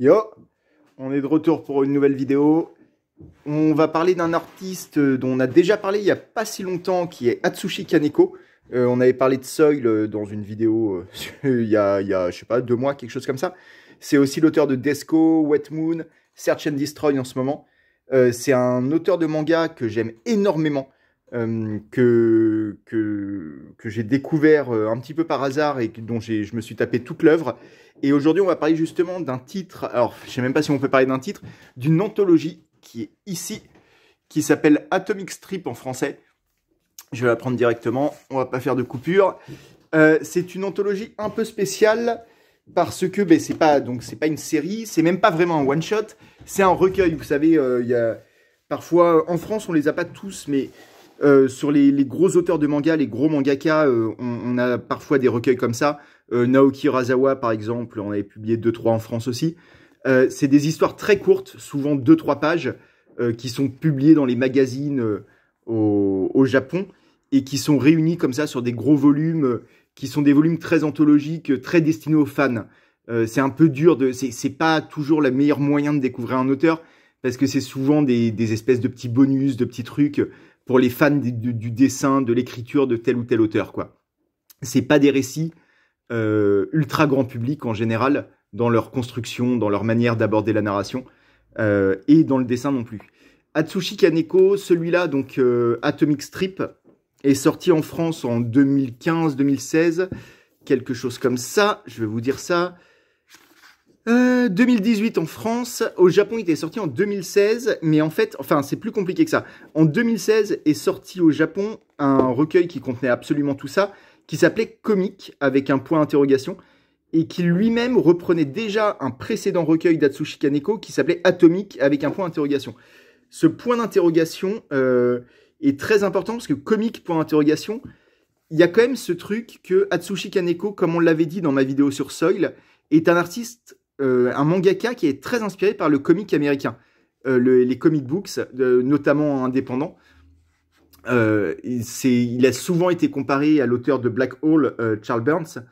Yo, on est de retour pour une nouvelle vidéo. On va parler d'un artiste dont on a déjà parlé il n'y a pas si longtemps, qui est Atsushi Kaneko. On avait parlé de Soil dans une vidéo je sais pas, 2 mois, quelque chose comme ça. C'est aussi l'auteur de Desko, Wet Moon, Search and Destroy en ce moment. C'est un auteur de manga que j'aime énormément, que j'ai découvert un petit peu par hasard et dont je me suis tapé toute l'œuvre. Et aujourd'hui, on va parler justement d'un titre, alors je sais même pas si on peut parler d'un titre, d'une anthologie qui est ici, qui s'appelle Atomic Strip en français. Je vais la prendre directement, on va pas faire de coupure. C'est une anthologie un peu spéciale parce que c'est pas une série, c'est même pas vraiment un one shot, c'est un recueil. Vous savez, il y a parfois en France on les a pas tous, mais sur les gros auteurs de manga, les gros mangaka, on a parfois des recueils comme ça. Naoki Urasawa par exemple, on avait publié 2-3 en France aussi. C'est des histoires très courtes, souvent 2-3 pages, qui sont publiées dans les magazines au Japon et qui sont réunies comme ça sur des gros volumes, qui sont des volumes très anthologiques, très destinés aux fans. C'est un peu dur, c'est pas toujours le meilleur moyen de découvrir un auteur, parce que c'est souvent des espèces de petits bonus, de petits trucs pour les fans du dessin, de l'écriture de tel ou tel auteur, quoi. C'est pas des récits ultra grand public en général, dans leur construction, dans leur manière d'aborder la narration, et dans le dessin non plus. Atsushi Kaneko, celui-là, donc Atomic Strip, est sorti en France en 2015-2016, quelque chose comme ça, je vais vous dire ça. 2018 en France, au Japon il était sorti en 2016, mais en fait, enfin c'est plus compliqué que ça. En 2016 est sorti au Japon un recueil qui contenait absolument tout ça, qui s'appelait Comic, avec un point d'interrogation, et qui lui-même reprenait déjà un précédent recueil d'Atsushi Kaneko qui s'appelait Atomic, avec un point d'interrogation. Ce point d'interrogation est très important, parce que Comic, point d'interrogation, il y a quand même ce truc que Atsushi Kaneko, comme on l'avait dit dans ma vidéo sur Soil, est un artiste, un mangaka qui est très inspiré par le comic américain, les comic books, notamment indépendants. Il a souvent été comparé à l'auteur de Black Hole, Charles Burns.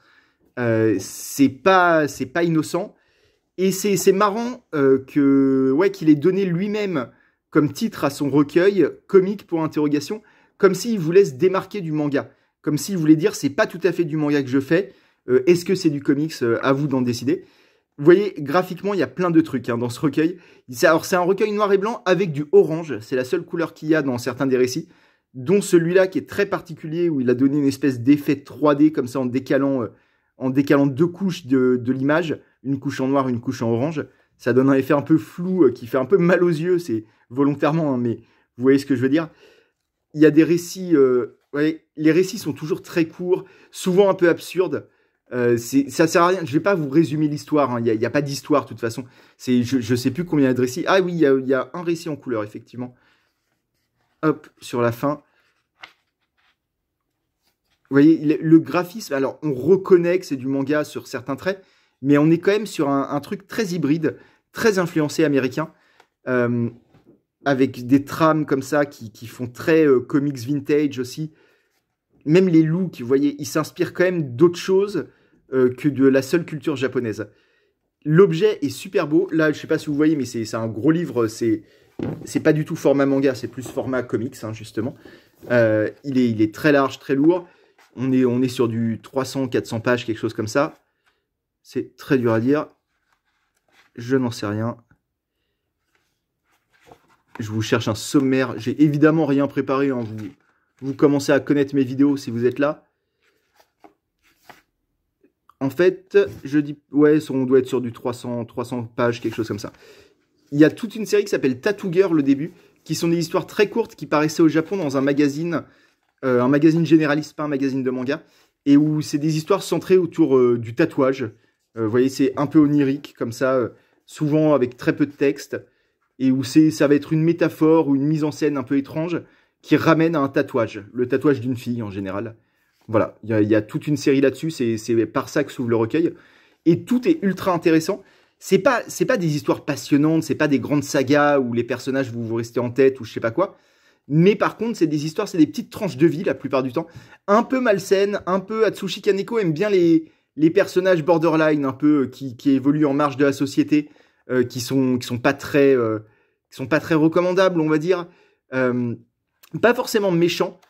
C'est pas innocent, et c'est marrant qu'il ait donné lui-même comme titre à son recueil Comic pour interrogation, comme s'il voulait se démarquer du manga, comme s'il voulait dire c'est pas tout à fait du manga que je fais, est-ce que c'est du comics, à vous d'en décider. Vous voyez, graphiquement, il y a plein de trucs dans ce recueil. Alors, c'est un recueil noir et blanc avec du orange. C'est la seule couleur qu'il y a dans certains des récits, dont celui-là qui est très particulier, où il a donné une espèce d'effet 3D, comme ça, en décalant 2 couches de l'image, une couche en noir, une couche en orange. Ça donne un effet un peu flou, qui fait un peu mal aux yeux, c'est volontairement, mais vous voyez ce que je veux dire. Il y a des récits, les récits sont toujours très courts, souvent un peu absurdes. Ça sert à rien, je vais pas vous résumer l'histoire, il y a pas d'histoire de toute façon. Je sais plus combien il y a de récits. Ah oui, il y a un récit en couleur, effectivement. Hop, sur la fin. Vous voyez, le graphisme, alors on reconnaît que c'est du manga sur certains traits, mais on est quand même sur un truc très hybride, très influencé américain, avec des trames comme ça qui font très comics vintage aussi. Même les looks, vous voyez, ils s'inspirent quand même d'autres choses que de la seule culture japonaise. L'objet est super beau. Là, je sais pas si vous voyez, mais c'est un gros livre. C'est pas du tout format manga, c'est plus format comics, justement. Il est très large, très lourd. On est sur du 300-400 pages, quelque chose comme ça. C'est très dur à dire. Je n'en sais rien. Je vous cherche un sommaire. J'ai évidemment rien préparé. Vous commencez à connaître mes vidéos si vous êtes là. En fait, je dis, ouais, on doit être sur du 300 pages, quelque chose comme ça. Il y a toute une série qui s'appelle Tattoo Girl au début, qui sont des histoires très courtes qui paraissaient au Japon dans un magazine généraliste, pas un magazine de manga, et où c'est des histoires centrées autour du tatouage. Vous voyez, c'est un peu onirique, comme ça, souvent avec très peu de texte, et où ça va être une métaphore ou une mise en scène un peu étrange qui ramène à un tatouage, le tatouage d'une fille en général. Voilà, il y a toute une série là-dessus, c'est par ça que s'ouvre le recueil, et tout est ultra intéressant. C'est pas des histoires passionnantes, c'est pas des grandes sagas où les personnages vous restez en tête ou je sais pas quoi, mais par contre c'est des histoires, c'est des petites tranches de vie la plupart du temps, un peu malsaines, un peu. Atsushi Kaneko aime bien les personnages borderline, un peu qui évoluent en marge de la société, qui sont pas très recommandables, on va dire. Pas forcément méchants,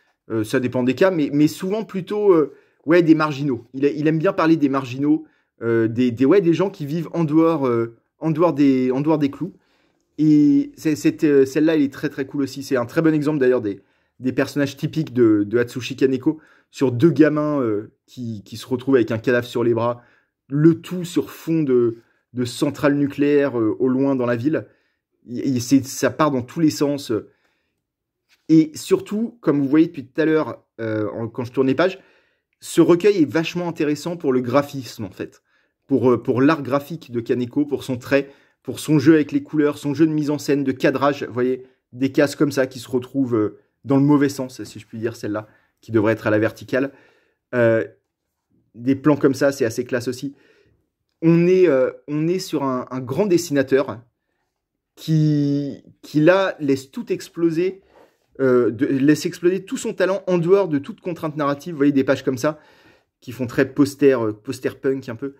ça dépend des cas, mais souvent plutôt ouais, des marginaux. Il aime bien parler des marginaux, des gens qui vivent en dehors des clous. Et celle-là, elle est très très cool aussi. C'est un très bon exemple d'ailleurs des personnages typiques de Atsushi Kaneko, sur deux gamins qui se retrouvent avec un cadavre sur les bras, le tout sur fond de centrale nucléaire au loin dans la ville. Et ça part dans tous les sens. Et surtout, comme vous voyez depuis tout à l'heure, quand je tourne les pages, ce recueil est vachement intéressant pour le graphisme, en fait. Pour l'art graphique de Kaneko, pour son trait, pour son jeu avec les couleurs, son jeu de mise en scène, de cadrage. Vous voyez, des cases comme ça qui se retrouvent dans le mauvais sens, si je puis dire, celle-là, qui devrait être à la verticale. Des plans comme ça, c'est assez classe aussi. On est sur un grand dessinateur qui là, laisse tout exploser, laisse exploser tout son talent en dehors de toute contrainte narrative. Vous voyez des pages comme ça, qui font très poster punk un peu.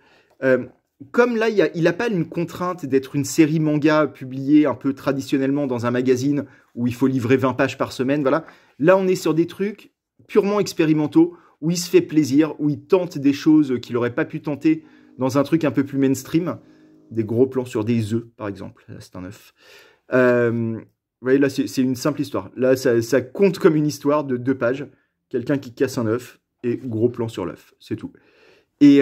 Comme là, il n'a pas une contrainte d'être une série manga publiée un peu traditionnellement dans un magazine où il faut livrer 20 pages par semaine. Voilà. Là, on est sur des trucs purement expérimentaux, où il se fait plaisir, où il tente des choses qu'il n'aurait pas pu tenter dans un truc un peu plus mainstream. Des gros plans sur des œufs, par exemple. Là, c'est un œuf. Vous voyez, là, c'est une simple histoire. Là, ça compte comme une histoire de 2 pages. Quelqu'un qui casse un œuf et gros plan sur l'œuf. C'est tout. Et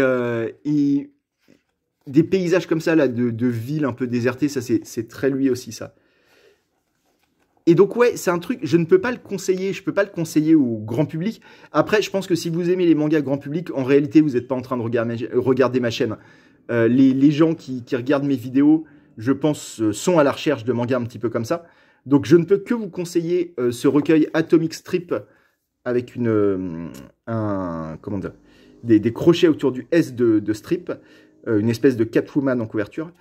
des paysages comme ça, là, de villes un peu désertées, ça, c'est très lui aussi, ça. Et donc, ouais, c'est un truc, je ne peux pas le conseiller, je peux pas le conseiller au grand public. Après, je pense que si vous aimez les mangas grand public, en réalité, vous n'êtes pas en train de regarder ma chaîne. Les gens qui regardent mes vidéos, je pense, sont à la recherche de mangas un petit peu comme ça. Donc, je ne peux que vous conseiller ce recueil Atomic Strip avec comment dire, des crochets autour du S de strip, une espèce de Catwoman en couverture.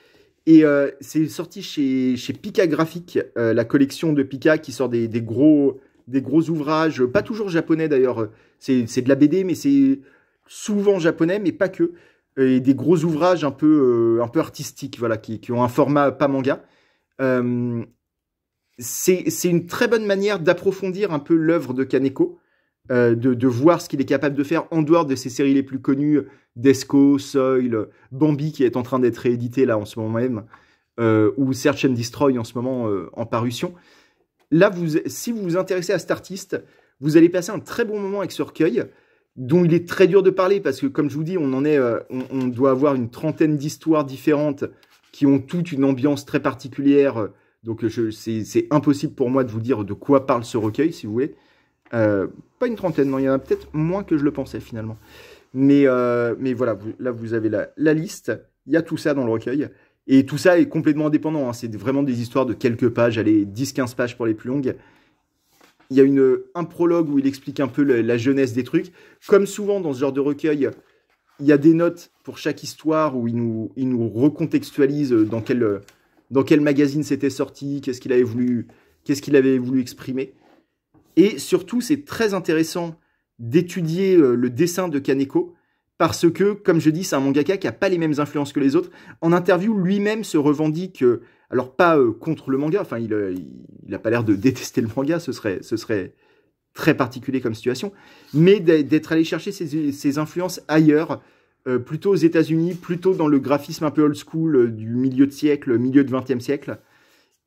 Et c'est sorti chez Pika Graphics, la collection de Pika qui sort des gros ouvrages, pas toujours japonais d'ailleurs, c'est de la BD, mais c'est souvent japonais, mais pas que. Et des gros ouvrages un peu artistiques, voilà, qui ont un format pas manga. C'est une très bonne manière d'approfondir un peu l'œuvre de Kaneko, de voir ce qu'il est capable de faire en dehors de ses séries les plus connues, Desco, Soil, Bambi qui est en train d'être réédité là en ce moment même, ou Search and Destroy en ce moment en parution. Là, si vous vous intéressez à cet artiste, vous allez passer un très bon moment avec ce recueil, dont il est très dur de parler, parce que comme je vous dis, on doit avoir une trentaine d'histoires différentes qui ont toute une ambiance très particulière, donc c'est impossible pour moi de vous dire de quoi parle ce recueil, si vous voulez. Pas une trentaine, non, il y en a peut-être moins que je le pensais finalement. Mais voilà, là vous avez la liste, il y a tout ça dans le recueil, et tout ça est complètement indépendant, hein. C'est vraiment des histoires de quelques pages, allez, 10-15 pages pour les plus longues. Il y a un prologue où il explique un peu la jeunesse des trucs. Comme souvent dans ce genre de recueil, il y a des notes pour chaque histoire où il nous recontextualise dans quel magazine c'était sorti, qu'est-ce qu'il avait voulu exprimer. Et surtout, c'est très intéressant d'étudier le dessin de Kaneko, parce que, comme je dis, c'est un mangaka qui n'a pas les mêmes influences que les autres. En interview, lui-même se revendique, alors pas contre le manga, enfin, il n'a pas l'air de détester le manga, ce serait très particulier comme situation, mais d'être allé chercher ses influences ailleurs, plutôt aux États-Unis, plutôt dans le graphisme un peu old school du milieu de siècle, milieu de 20e siècle.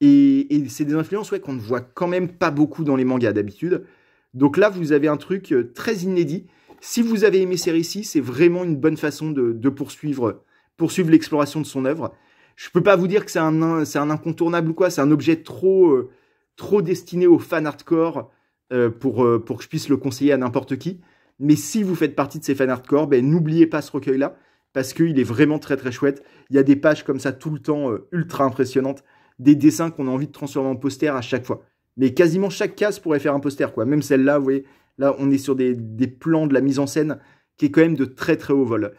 Et c'est des influences qu'on ne voit quand même pas beaucoup dans les mangas d'habitude. Donc là, vous avez un truc très inédit. Si vous avez aimé ces récits, c'est vraiment une bonne façon de poursuivre l'exploration de son œuvre. Je peux pas vous dire que c'est un incontournable ou quoi, c'est un objet trop destiné aux fans hardcore pour que je puisse le conseiller à n'importe qui. Mais si vous faites partie de ces fans hardcore, n'oubliez pas ce recueil-là, parce qu'il est vraiment très très chouette. Il y a des pages comme ça tout le temps ultra impressionnantes, des dessins qu'on a envie de transformer en poster à chaque fois. Mais quasiment chaque case pourrait faire un poster, quoi. Même celle-là, vous voyez, là on est sur des plans de la mise en scène qui est quand même de très très haut vol.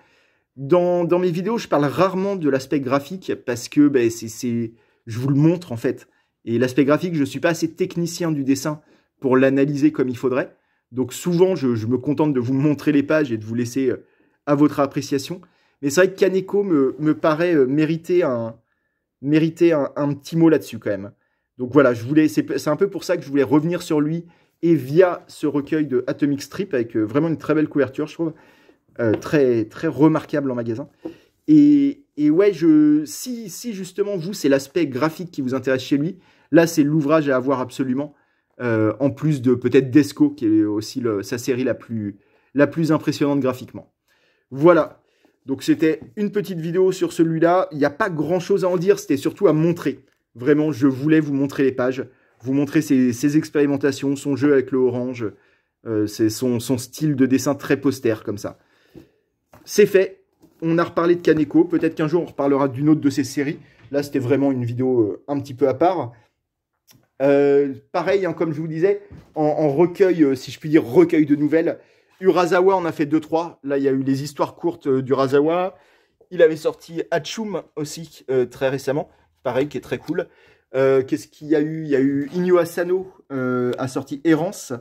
Dans mes vidéos, je parle rarement de l'aspect graphique parce que je vous le montre en fait. Et l'aspect graphique, je ne suis pas assez technicien du dessin pour l'analyser comme il faudrait. Donc souvent, je me contente de vous montrer les pages et de vous laisser à votre appréciation. Mais c'est vrai que Kaneko me paraît mériter méritait un petit mot là-dessus quand même. Donc voilà, c'est un peu pour ça que je voulais revenir sur lui et via ce recueil de Atomic Strip avec vraiment une très belle couverture, je trouve, très très remarquable en magasin. Et ouais, si justement vous c'est l'aspect graphique qui vous intéresse chez lui, là c'est l'ouvrage à avoir absolument. En plus de peut-être Desco qui est aussi sa série la plus impressionnante graphiquement. Voilà. Donc c'était une petite vidéo sur celui-là. Il n'y a pas grand-chose à en dire. C'était surtout à montrer. Vraiment, je voulais vous montrer les pages, vous montrer ses expérimentations, son jeu avec le orange, c'est son style de dessin très poster comme ça. C'est fait. On a reparlé de Kaneko. Peut-être qu'un jour on reparlera d'une autre de ses séries. Là, c'était vraiment une vidéo un petit peu à part. Pareil, hein, comme je vous disais, en recueil, si je puis dire, recueil de nouvelles. Urasawa en a fait 2-3. Là, il y a eu les histoires courtes d'Urasawa. Il avait sorti Hachum aussi très récemment. Pareil, qui est très cool. Qu'est-ce qu'il y a eu? Il y a eu Inyo Asano a sorti Errance.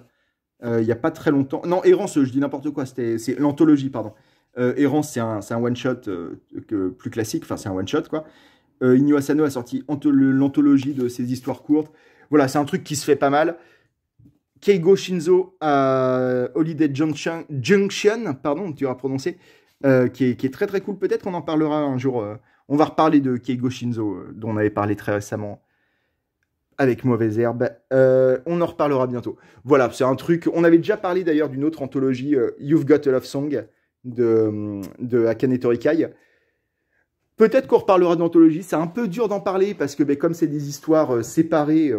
Il n'y a pas très longtemps. Non, Errance, je dis n'importe quoi. C'est l'anthologie, pardon. Errance, c'est un one-shot plus classique. Enfin, c'est un one-shot, quoi. Inyo Asano a sorti l'anthologie de ses histoires courtes. Voilà, c'est un truc qui se fait pas mal. Keigo Shinzo à Holiday Junction, pardon, tu vas prononcer, qui est très très cool. Peut-être qu'on en parlera un jour. On va reparler de Keigo Shinzo, dont on avait parlé très récemment avec Mauvaise Herbe. On en reparlera bientôt. Voilà, c'est un truc. On avait déjà parlé d'ailleurs d'une autre anthologie, You've Got a Love Song, de Akane Torikai. Peut-être qu'on reparlera d'anthologie. C'est un peu dur d'en parler parce que comme c'est des histoires séparées,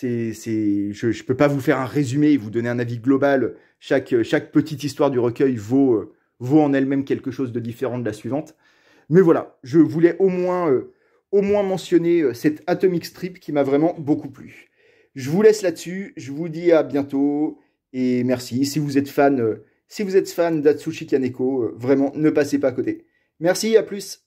je ne peux pas vous faire un résumé et vous donner un avis global. Chaque petite histoire du recueil vaut en elle-même quelque chose de différent de la suivante. Mais voilà, je voulais au moins mentionner cette Atomic Strip qui m'a vraiment beaucoup plu. Je vous laisse là-dessus. Je vous dis à bientôt et merci. Si vous êtes fan d'Atsushi Kaneko, vraiment ne passez pas à côté. Merci, à plus.